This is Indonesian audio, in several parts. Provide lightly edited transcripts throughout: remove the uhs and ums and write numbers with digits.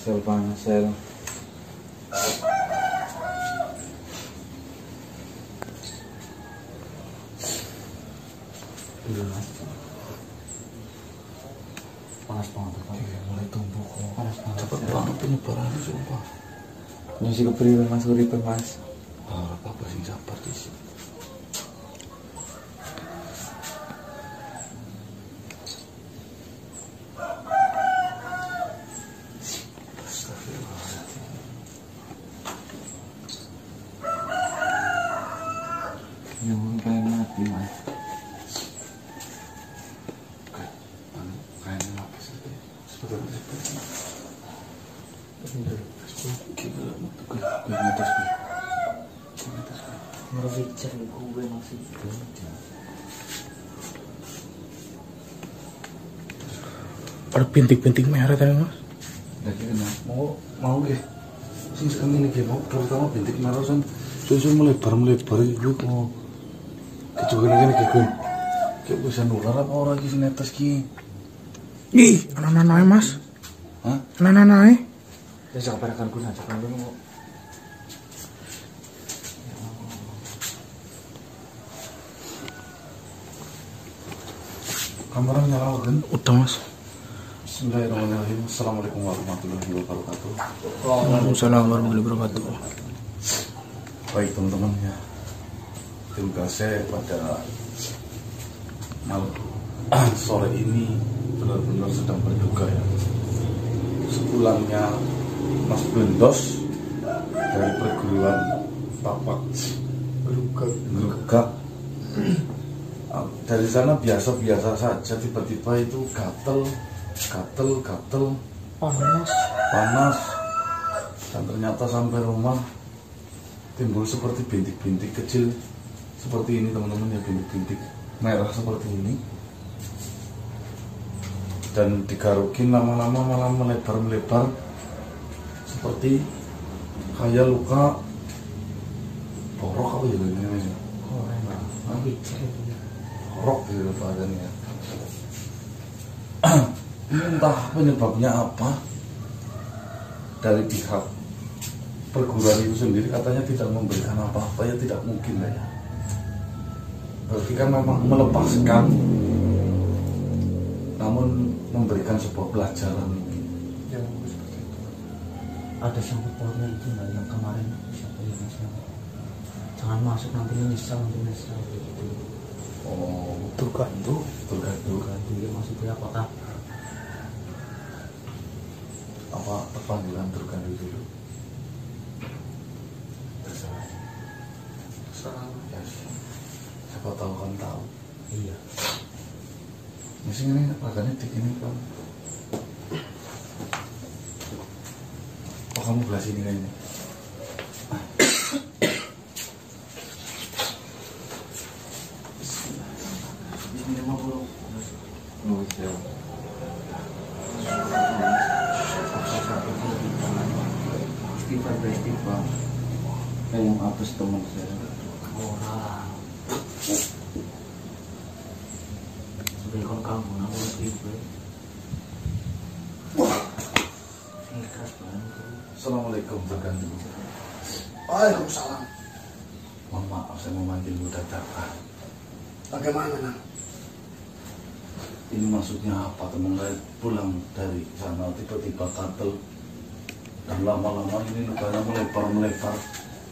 Sel panas sel. Panas banget Pak. Iya, mulai tumbuh kok. Panas banget. Cepet banget penyebarannya sumpah. Nyusi kepriwe Mas uripe Mas. Apa sing sabar di sini. Yang kayak mati Mas. Kayaknya apa sih? Sebenarnya kita ke atas Merwiccer gue maksudnya. Ada bintik-bintik merah tadi Mas. Lagi kena mau nggih. Sing sekali ini mau terutama bintik merah kan susu melebar itu. Oh. Kecuali ini kayak bisa nular apa orang ki netes ki. Ih, anak-anak Mas. Hah? Anak-anak. Ya jangan parakan guna jangan dulu. Kamera nyala kan? Udah Mas. Bismillahirrahmanirrahim. Assalamualaikum warahmatullahi wabarakatuh. Waalaikumsalam warahmatullahi wabarakatuh. Baik teman-teman ya. Tugasnya pada malam sore ini benar-benar sedang berduka ya. Sepulangnya Mas Blendos dari perguruan Tapak Gerugak. Dari sana biasa-biasa saja, tiba-tiba itu gatel, panas, dan ternyata sampai rumah timbul seperti bintik-bintik kecil seperti ini teman-teman ya, bintik-bintik merah seperti ini, dan digarukin lama-lama malah melebar seperti kayak luka borok apa ya ini borok gitu badannya. Ini entah penyebabnya apa. Dari pihak perguruan itu sendiri katanya tidak memberikan apa-apa, ya tidak mungkin lah ya. Berarti kan memang melepaskan, namun memberikan sebuah pelajaran mungkin. Ya seperti itu. Ada sangkut pautnya itu nggak yang kemarin siapa yang masuk? Jangan masuk nanti menyesal gitu. Oh, Tergantung. Dia maksudnya apakah Apa panggilan tergantung dulu? Terserah. Ya, siapa tahu kan tahu. iya Mungkin ini agaknya dik ini kan. Oh kamu belah sini kayaknya. Istighfar kayak yang apes teman saya orang sebagai kon kamu namun itu keras banget. Assalamualaikum tergantung. Waalaikumsalam. Mohon maaf saya memanggilmu dadakan. Bagaimana Nang? Ini maksudnya apa? Teman saya pulang dari sana tiba-tiba gatel, dan lama-lama ini lukanya melebar,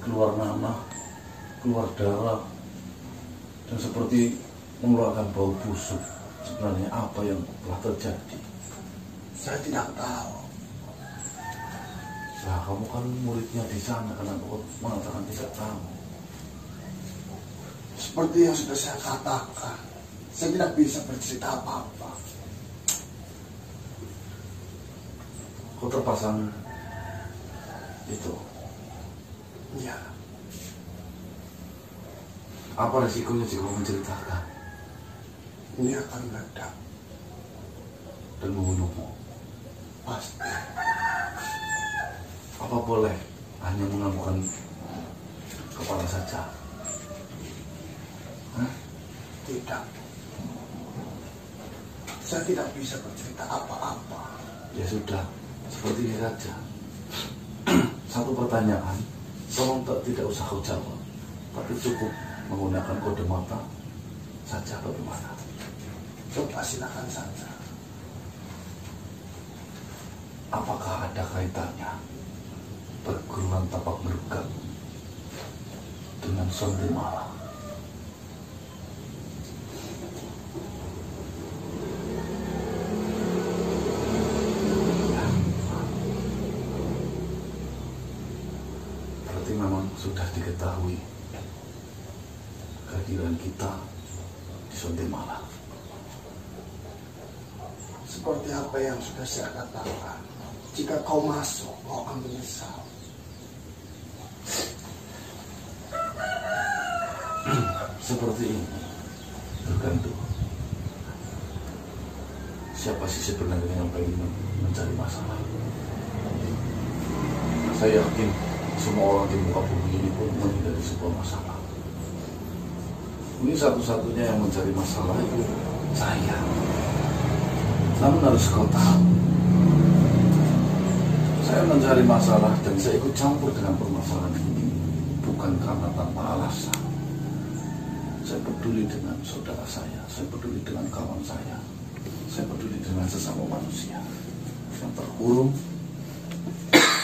keluar nanah, keluar darah, dan seperti mengeluarkan bau busuk. Sebenarnya apa yang telah terjadi? Saya tidak tahu. Nah, kamu kan muridnya di sana, kenapa kau mengatakan tidak tahu? Seperti yang sudah saya katakan, saya tidak bisa bercerita apa-apa. Kau terpasang itu. Ya, Apa resikonya jika kau menceritakan ini akan meledak. dan membunuhmu? Pasti. Apa boleh hanya mengamukan kepala saja? Hah? Tidak. Saya tidak bisa bercerita apa-apa. Ya sudah, Seperti ini saja. Satu pertanyaan, tolong tidak usah kau jawab, tapi cukup menggunakan kode mata saja. Bagaimana? Coba silakan saja. Apakah ada kaitannya perguruan tapak berukam dengan Sonde Malang? Berarti memang sudah diketahui kehadiran kita di Sonde Malang. Seperti apa yang sudah saya katakan, jika kau masuk, kau akan menyesal. Seperti ini, tergantung siapa sih sebenarnya yang pengen mencari masalah. Saya yakin semua orang di muka bumi ini pun menghindari sebuah masalah. Ini satu-satunya yang mencari masalah itu saya. Namun harus kau tahu, saya mencari masalah dan saya ikut campur dengan permasalahan ini bukan karena tanpa alasan. Saya peduli dengan saudara saya peduli dengan kawan saya peduli dengan sesama manusia yang terkurung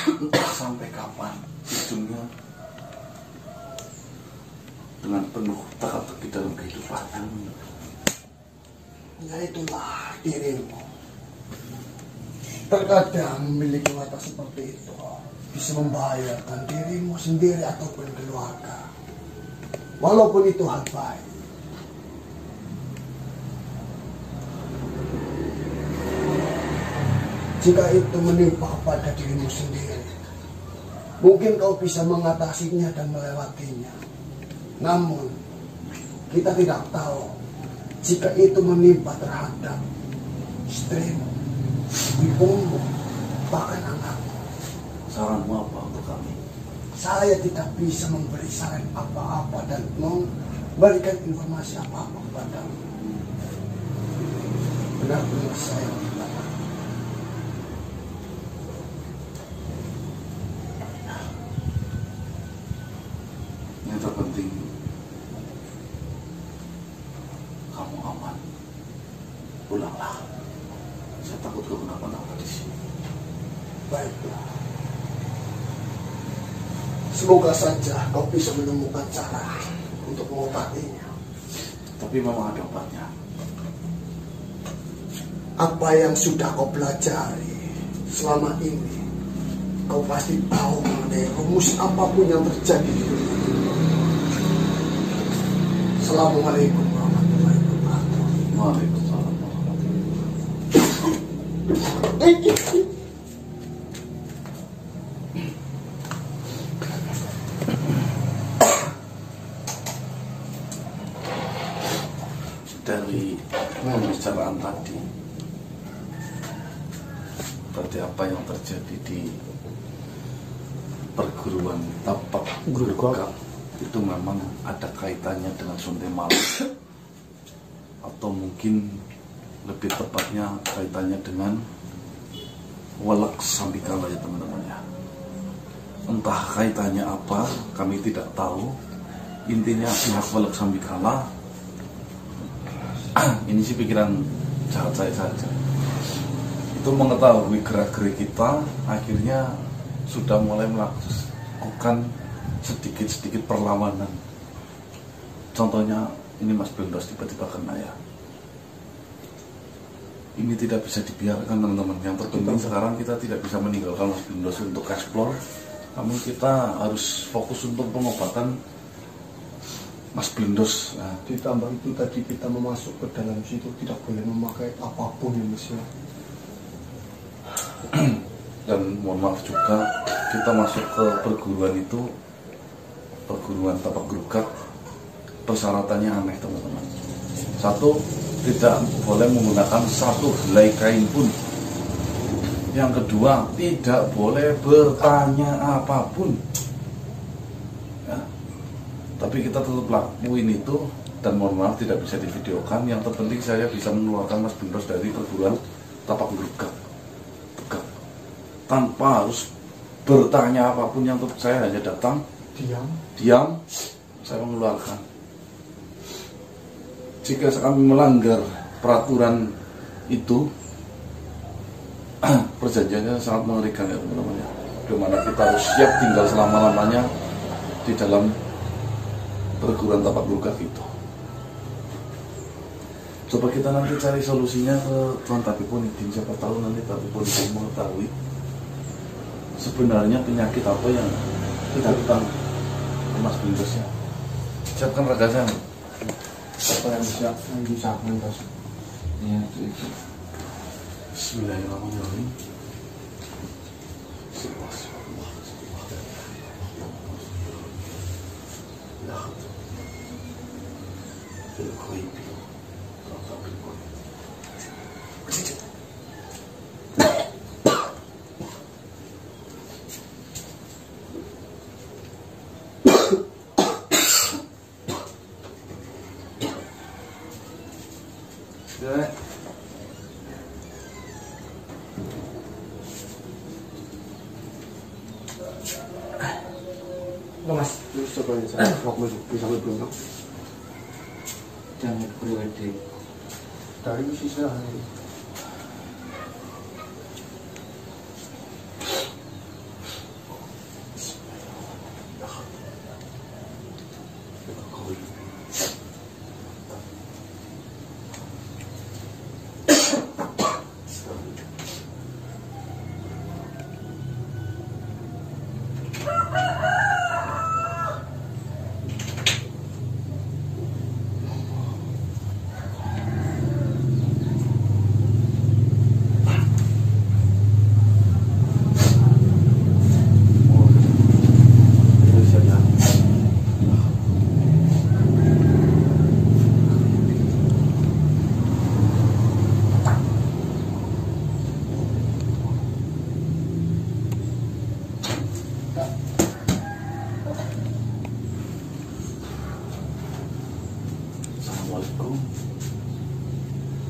entah sampai kapan ujungnya dengan penuh teka-teki dalam kehidupan. Ya itulah dirimu. Terkadang memiliki watak seperti itu bisa membahayakan dirimu sendiri ataupun keluarga. Walaupun itu hal baik. Jika itu menimpa pada dirimu sendiri, mungkin kau bisa mengatasinya dan melewatinya. Namun, kita tidak tahu jika itu menimpa terhadap istrimu, ibumu, bahkan anakmu. Saranmu apa untuk kami? Saya tidak bisa memberi saran apa-apa dan memberikan informasi apa-apa kepadamu. Benar-benar saya tidak. Yang terpenting kamu aman. Pulanglah. Saya takut kau kenapa-napa di sini. Baiklah. Semoga saja kau bisa menemukan cara untuk mengobatinya. Tapi memang ada obatnya. Apa yang sudah kau pelajari selama ini, kau pasti tahu mengenai rumus apapun yang terjadi di dunia ini. Assalamualaikum warahmatullahi wabarakatuh. Waalaikumsalam warahmatullahi wabarakatuh. Dari pembicaraan tadi, berarti apa yang terjadi di perguruan tapak berukam itu memang ada kaitannya dengan Sonde Malang, atau mungkin lebih tepatnya kaitannya dengan Welek Sambikala ya teman-teman ya. Entah kaitannya apa, kami tidak tahu. Intinya pihak Welek Sambikala, ini sih pikiran jahat saya saja, itu mengetahui gerak-gerik kita, akhirnya sudah mulai melakukan sedikit-sedikit perlawanan. Contohnya ini Mas Blendos tiba-tiba kena ya. Ini tidak bisa dibiarkan teman-teman. Yang terpenting sekarang kita tidak bisa meninggalkan Mas Blendos untuk explore, namun kita harus fokus untuk pengobatan Mas Blendos. Nah, Ditambah itu tadi kita memasuk ke dalam situ tidak boleh memakai apapun ya Mas ya. Dan mohon maaf juga, kita masuk ke perguruan itu, perguruan tapak gerugak, persyaratannya aneh teman-teman. Satu, tidak boleh menggunakan satu helai kain pun. Yang kedua, tidak boleh bertanya apapun ya. Tapi kita tetap lakuin itu, dan mohon maaf tidak bisa divideokan. Yang terpenting saya bisa mengeluarkan Mas Blendos dari perguruan tapak gerugak. tanpa harus bertanya apapun yang saya hanya datang, diam, saya mengeluarkan. Jika kami melanggar peraturan itu, perjanjiannya sangat mengerikan ya teman-teman ya. Dimana kita harus siap tinggal selama-lamanya di dalam perguruan tapak luka itu. Coba kita nanti cari solusinya ke Tuan Tabibonidin. Siapa tahu nanti Tabibonidin mengetahui sebenarnya penyakit apa yang kita datang ke Mas Bingkes ya. Siapkan raganya. Apa yang siap? Yang bisa Bingkes. Iya, itu. Bismillahirrahmanirrahim. Mas, Terus coba ya, saya mau bisa lebih dong. jangan pribadi. Dari sisa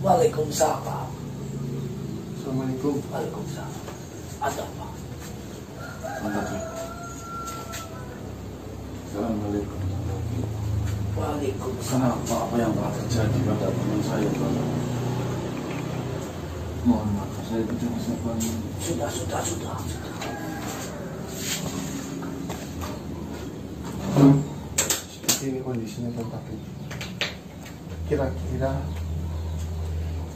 Waalaikumsalam. Assalamualaikum. Waalaikumsalam. Ada apa? Assalamualaikum. Waalaikumsalam. Kenapa apa yang telah terjadi pada teman saya Tuan? Mohon maaf, saya tidak bisa bangun. Sudah. Seperti ini kondisinya Tuan Tabib. Kira-kira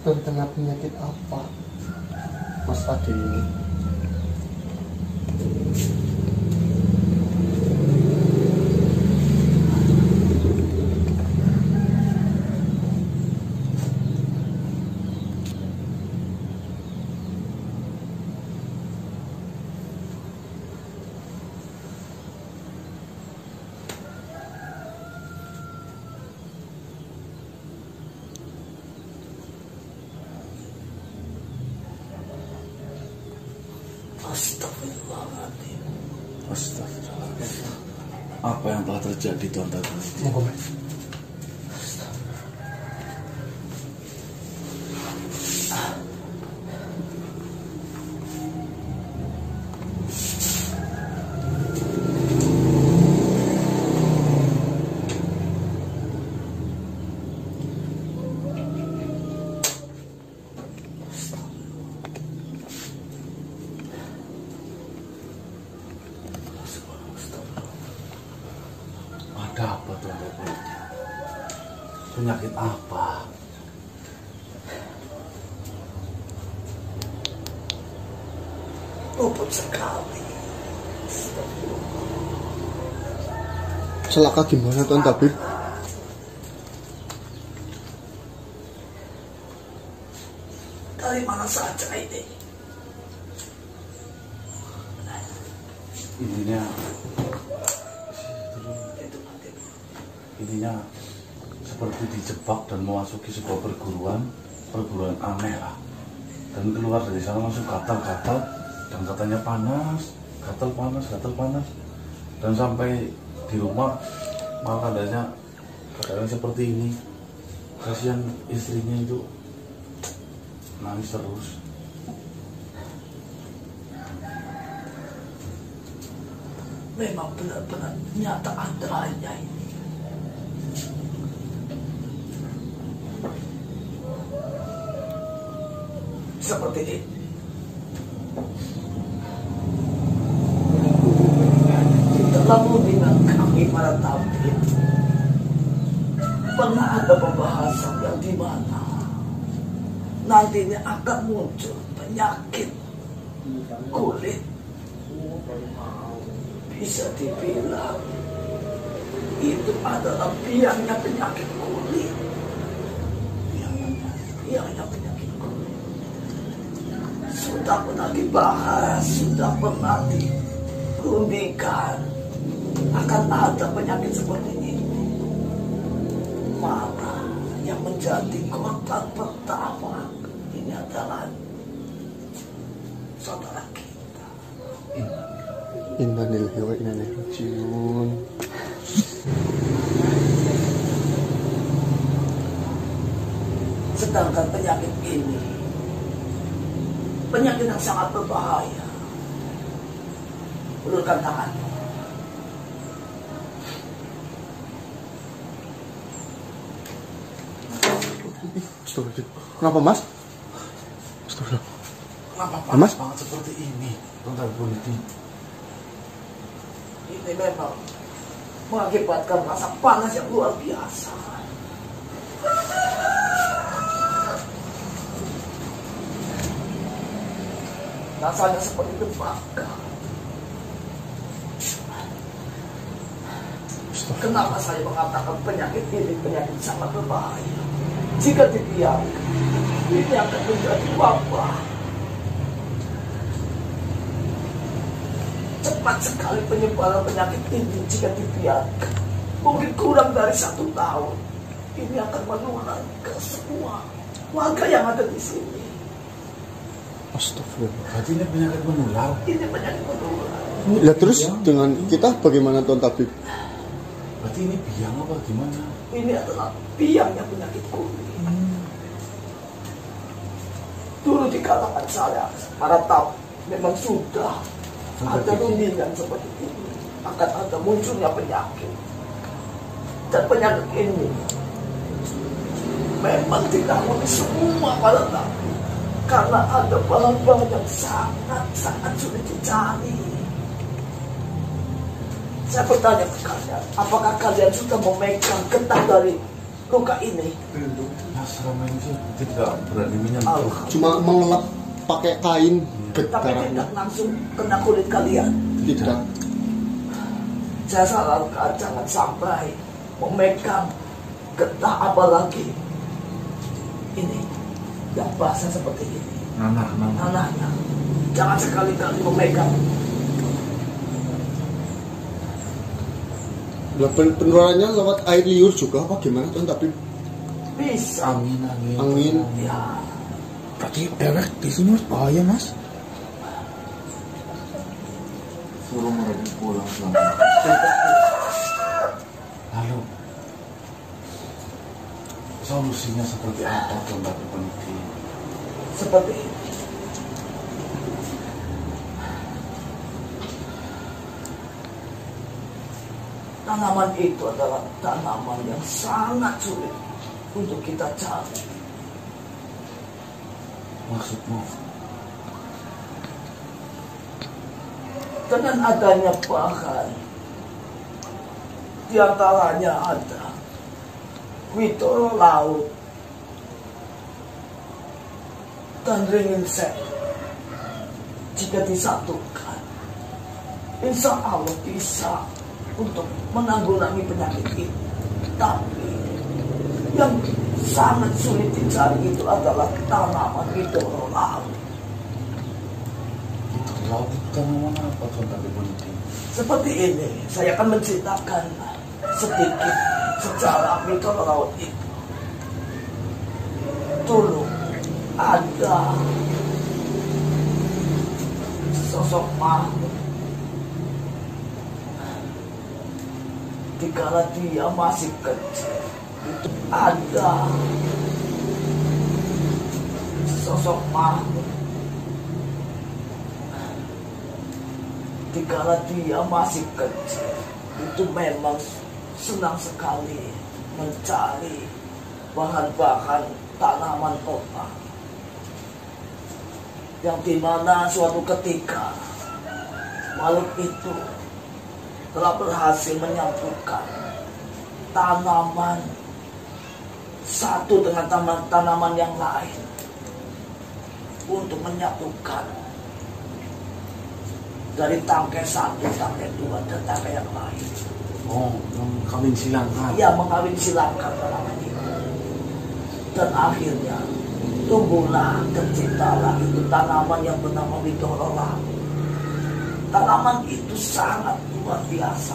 terkena penyakit apa Mas Ade ini? Astagfirullahaladzim. Astagfirullah. Apa yang telah terjadi Tuan Tabib? Mohon maaf. Ada apa Tuan Tabib? Penyakit apa? Luput sekali. Celaka gimana Tuan Tabib? Dari mana saja ini? Intinya seperti dijebak dan memasuki sebuah perguruan aneh lah. Dan keluar dari sana langsung gatal-gatal dan katanya panas, gatal panas. Dan sampai di rumah malah keadaan seperti ini. Kasihan istrinya itu nangis terus. memang benar-benar nyata adanya ini. Seperti ini. Di dalam hubungan kami para tampil, pernah ada pembahasan yang dimana nantinya akan muncul penyakit kulit. Bisa dibilang itu adalah biangnya penyakit kulit. Biangnya penyakit kulit. Sudah pernah dibahas, sudah pernah dirundingkan akan ada penyakit seperti ini. Mana yang menjadi korban pertama ini adalah saudara kita. Innalillahi wa inna ilaihi raji'un. Sedangkan penyakit ini penyakit yang sangat berbahaya. Ulurkan tangan. Kenapa, Mas? Astagfirullah. Kenapa Mas? panas banget seperti ini? Tentang politik. Ini memang mengakibatkan rasa panas yang luar biasa. Rasanya seperti terbakar. Kenapa saya mengatakan penyakit ini penyakit sangat berbahaya? Jika dibiarkan, ini akan menjadi wabah. Cepat sekali penyebaran penyakit ini jika dibiarkan. Mungkin kurang dari 1 tahun. Ini akan menular ke semua warga yang ada di sini. Astagfirullah. Berarti ini penyakit menular? Ini penyakit menular. Ya terus dengan kita bagaimana, Tuan Tabib? Berarti ini biang apa gimana? Ini adalah biangnya penyakit kulit. Dulu di kalangan saya, para tabib memang sudah ada rundingan seperti ini. Akan ada munculnya penyakit. Dan penyakit ini memang diketahui semua para tabib. Karena ada bahan-bahan yang sangat sulit dicari. Saya bertanya ke kalian, apakah kalian sudah memegang getah dari luka ini? Belum. Nah, selama ini sih tidak berani menyentuh. Cuma mengelap pakai kain Tapi getah. tidak langsung kena kulit kalian. Tidak. Saya sarankan jangan sampai memegang getah apalagi ini yang basah seperti ini. Nanahnya. Jangan sekali-kali memegang. Penularannya lewat air liur juga apa gimana, Tuan Tabib? Bisa. Angin. Ya. Berarti dewek di sini Mas bahaya Mas. Suruh mereka pulang. Lalu solusinya seperti apa, Tuan Tabib penting? Seperti ini. Tanaman itu adalah tanaman yang sangat sulit untuk kita cari. Maksudmu? Dengan adanya bahan, di antaranya ada witoro laut dan ringinsek. Jika disatukan, insya Allah bisa untuk menanggulangi penyakit ini. Tapi yang sangat sulit dicari itu adalah tanaman witoro laut. Witoro laut itu tanaman apa, Tuan Tabib penting? Seperti ini, saya akan menceritakan sedikit sejarah witoro laut itu. Dulu ada sosok makhluk dikala dia masih kecil. Itu ada sosok makhluk dikala dia masih kecil itu memang senang sekali mencari bahan-bahan tanaman opak, yang dimana suatu ketika makhluk itu telah berhasil menyatukan tanaman satu dengan tanaman yang lain untuk menyatukan dari tangkai satu, tangkai dua, dan tangkai yang lain. Oh, mengkawin silangkan. Ya, mengkawin silangkan tanaman itu. Dan akhirnya tumbuhlah, terciptalah itu tanaman yang bernama Widorolau. Tanaman itu sangat luar biasa.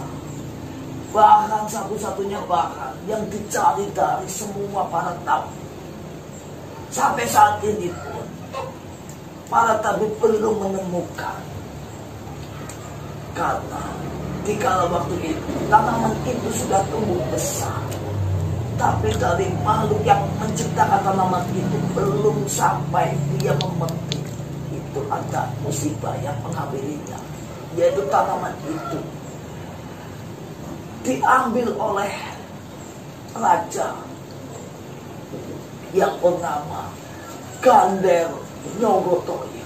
Bahkan satu-satunya bahan yang dicari dari semua para tabib. Sampai saat ini pun para tabib belum menemukan. Karena di kala waktu itu tanaman itu sudah tumbuh besar, tapi dari makhluk yang menciptakan tanaman itu belum sampai dia memetik, itu ada musibah yang menghampirinya, yaitu tanaman itu diambil oleh raja yang bernama Gander Nyogotoya.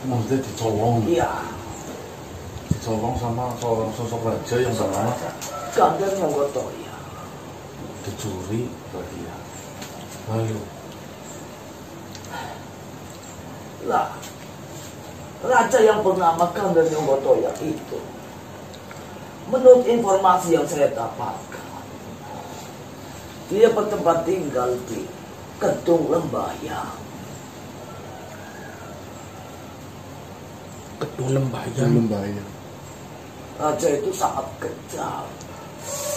Maksudnya dicolong. Iya, Dicolong sama seorang sosok raja yang bernama Gander Nyogotoya. dicuri berarti ya. Lalu Lah, raja yang bernama Gander Nyogotoya itu, menurut informasi yang saya dapatkan, dia bertempat tinggal di Kedung Lembayang. Kedung Lembayang. Raja itu sangat kejam,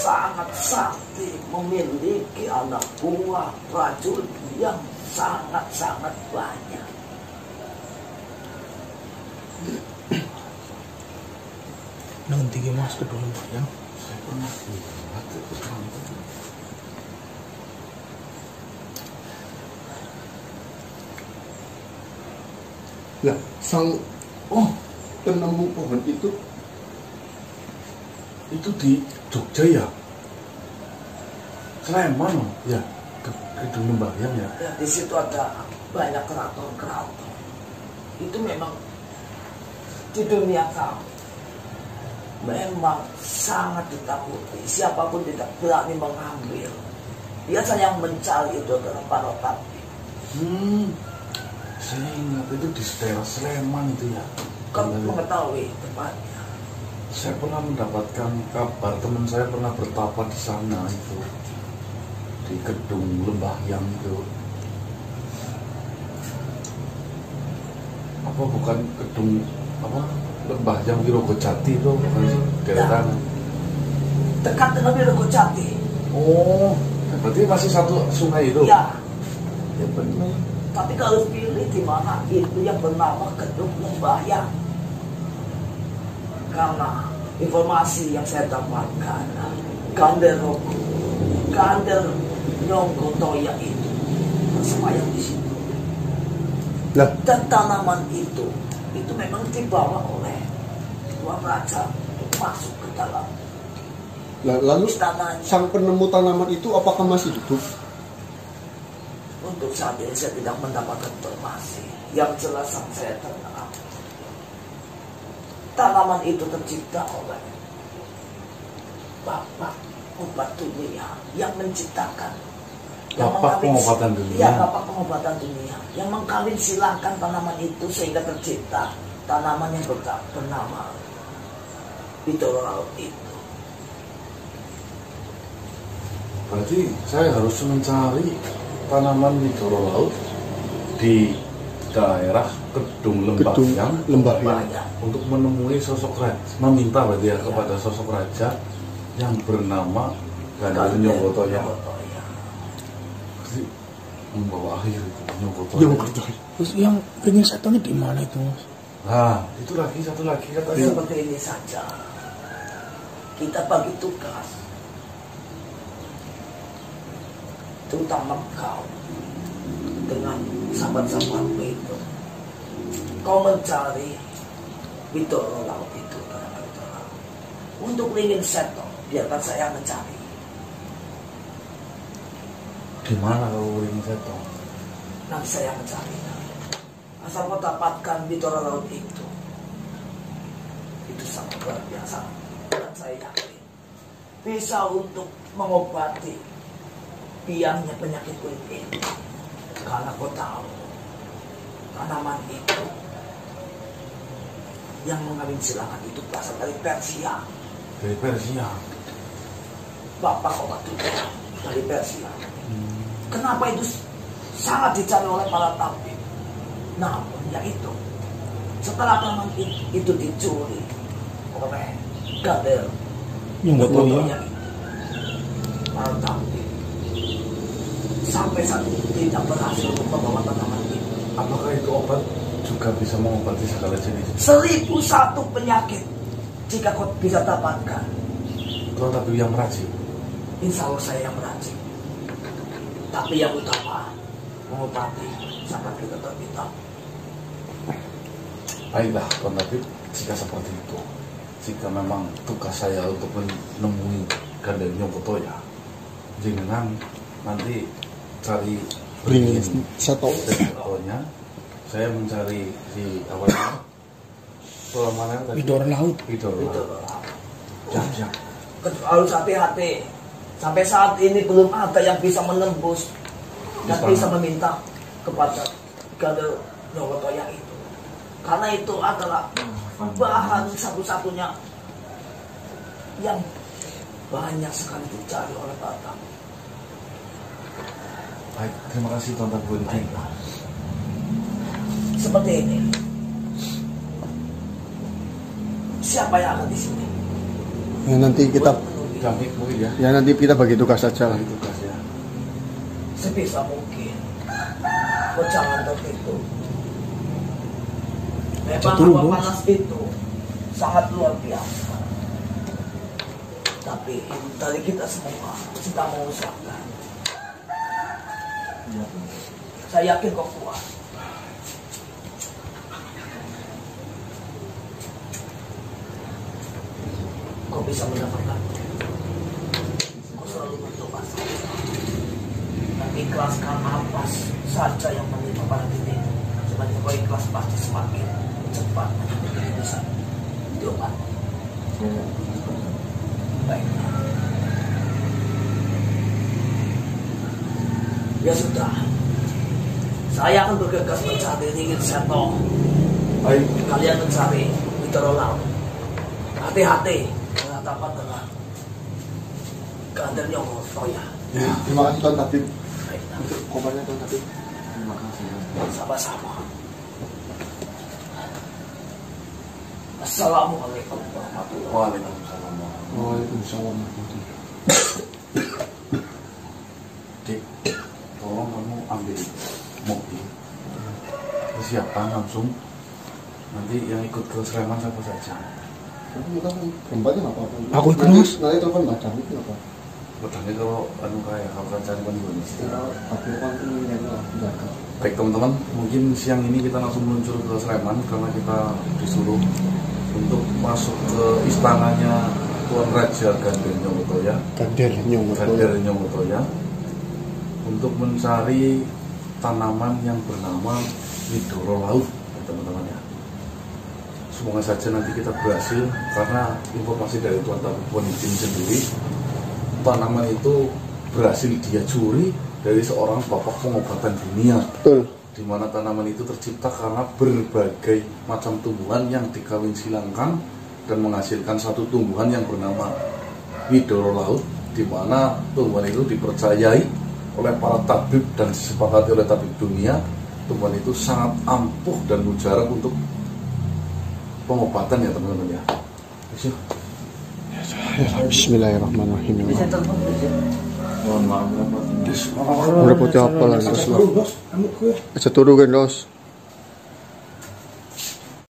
sangat sakti, memiliki anak buah prajurit yang sangat-sangat banyak. Nanti mas Kedung Lembayang. saya pernah lihat itu sekarang. Lah, sang penemu pohon itu di Jogja ya? Sleman loh. Ya, Kedung Lembayang ya. Ya, di situ ada banyak keraton-keraton. Itu memang di dunia kami memang sangat ditakuti. Siapapun tidak berani mengambil. Biasanya yang mencari itu adalah para tabib. Saya ingat itu di daerah Sleman itu ya. Kamu mengetahui tepatnya. Saya pernah mendapatkan kabar teman saya pernah bertapa di sana itu, di Kedung Lembayang itu. Apa bukan Kedung Lembayang Wirogojati itu bukan sih? Daerah Dekat dengan Wirogojati. Oh, berarti masih satu sungai itu? Ya, Ya benar. tapi kalau pilih di mana itu yang bernama Kedung Lembayang. Karena informasi yang saya dapatkan, Gander Nyogotoya itu bersemayam di situ. lah, Dan tanaman itu memang dibawa oleh tuan raja untuk masuk ke dalam lalu istananya. sang penemu tanaman itu apakah masih hidup? Untuk saat ini saya tidak mendapatkan informasi. Yang jelas yang saya dengar, tanaman itu tercipta oleh Bapak Obat Dunia yang menciptakan. Bapak Pengobatan Dunia. Ya, Bapak Pengobatan Dunia yang mengkawin silangkan tanaman itu sehingga tercipta tanaman yang bernama Widorolau itu. Berarti saya harus mencari tanaman Widorolau di daerah Kedung Lembayang untuk menemui sosok raja, meminta berarti ya kepada sosok raja yang bernama Gander Nyogotoya. Pasti membawa akhir itu Nyogotoya. Terus yang pengen setannya di mana itu mas? Nah, itu lagi satu lagi katanya. Seperti ini saja. Kita bagi tugas, terutama kau dengan sahabat-sahabatmu itu. Kau mencari Bidoro laut itu, tanaman Bidoro laut. Untuk Ringin Seto, biarkan saya mencari. Di mana kalau Ringin Seto? Nanti saya mencari. Asal kau dapatkan Bidoro laut itu sangat luar biasa, dan saya yakin bisa untuk mengobati biangnya penyakit kulit ini. Karena kau tahu tanaman itu yang mengawin silangan itu berasal dari Persia. Dari Persia? Bapak obat itu dari Persia. Kenapa itu sangat dicari oleh para tabib? Namun ya itu, setelah tanaman itu dicuri oleh Gader Yang Gotoya, para tabib sampai saat ini tidak berhasil membawa tanaman itu. Apakah itu obat juga bisa mengobati segala jenis? 1001 penyakit jika kau bisa dapatkan. Kau tabib yang meracik? Insya Allah saya yang meracik. Tapi yang utama mengobati sampai kita terbitak. Baiklah, Tuan Tabib, jika seperti itu, jika memang tugas saya untuk menemui Gader Gotoya, jangan nanti cari Ringin Setonya, saya mencari di awalnya soal mana tadi? Bidoro laut. Bidoro laut. Siap. Harus hati-hati. Sampai saat ini belum ada yang bisa menembus dan bisa meminta kepada Gader Gotoya itu. Karena itu adalah bahan satu-satunya yang banyak sekali dicari oleh para tamu. Baik, terima kasih Tuan Tabib. Seperti ini. Siapa yang akan di sini? Ya nanti kita Jamik mungkin ya. Ya nanti kita bagi tugas saja. Bagi tugas ya. Sebisa mungkin. Kau jangan tertipu. Memang Betul, hawa Bos. panas itu sangat luar biasa. Tapi dari kita semua sedang mengusahakan. Saya yakin kau kuat. Kau bisa mendapatkan. Kau selalu berdoa dan ikhlaskan apa saja yang menimpa pada dirimu. Semakin kau ikhlas pasti semakin cepat menjadi bisa diobat. Baik. Ya sudah. Saya akan bergegas mencari Ringin Seto. Baik. Kalian mencari Bidoro laut. Hati-hati berhadapan dengan Gader Gotoya. Ya, terima kasih Tuan Tabib. Baik. Untuk komennya Tuan Tabib. Terima kasih. Sama-sama. Assalamualaikum warahmatullahi Waalaikumsalam. Waalaikumsalam. Dik, tolong kamu ambil mobil, persiapan langsung. Nanti yang ikut ke Sleman siapa saja? Aku ikut, Mas. Nanti telepon Madam itu apa? Petangnya kalau kayak kamu kan cari penghuni. Aku kan ini jaga. Baik teman-teman, mungkin siang ini kita langsung meluncur ke Sleman karena kita disuruh untuk masuk ke istananya Tuan Raja Gader Gotoya. Gader Gotoya untuk mencari tanaman yang bernama Bidoro laut, teman-teman ya. Semoga saja nanti kita berhasil, karena informasi dari Tuan Tabib Wonidin sendiri, tanaman itu berhasil dia curi dari seorang bapak pengobatan dunia. Betul. Di mana tanaman itu tercipta karena berbagai macam tumbuhan yang dikawin silangkan dan menghasilkan satu tumbuhan yang bernama Bidoro laut, di mana tumbuhan itu dipercayai oleh para tabib dan disepakati oleh tabib dunia, tumbuhan itu sangat ampuh dan mujarab untuk pengobatan ya teman-teman ya. Bismillahirrahmanirrahim. Bisa telepon bisa. Mohon maaf. Udah putih apa lah, Dos? Aja turu kan, Dos.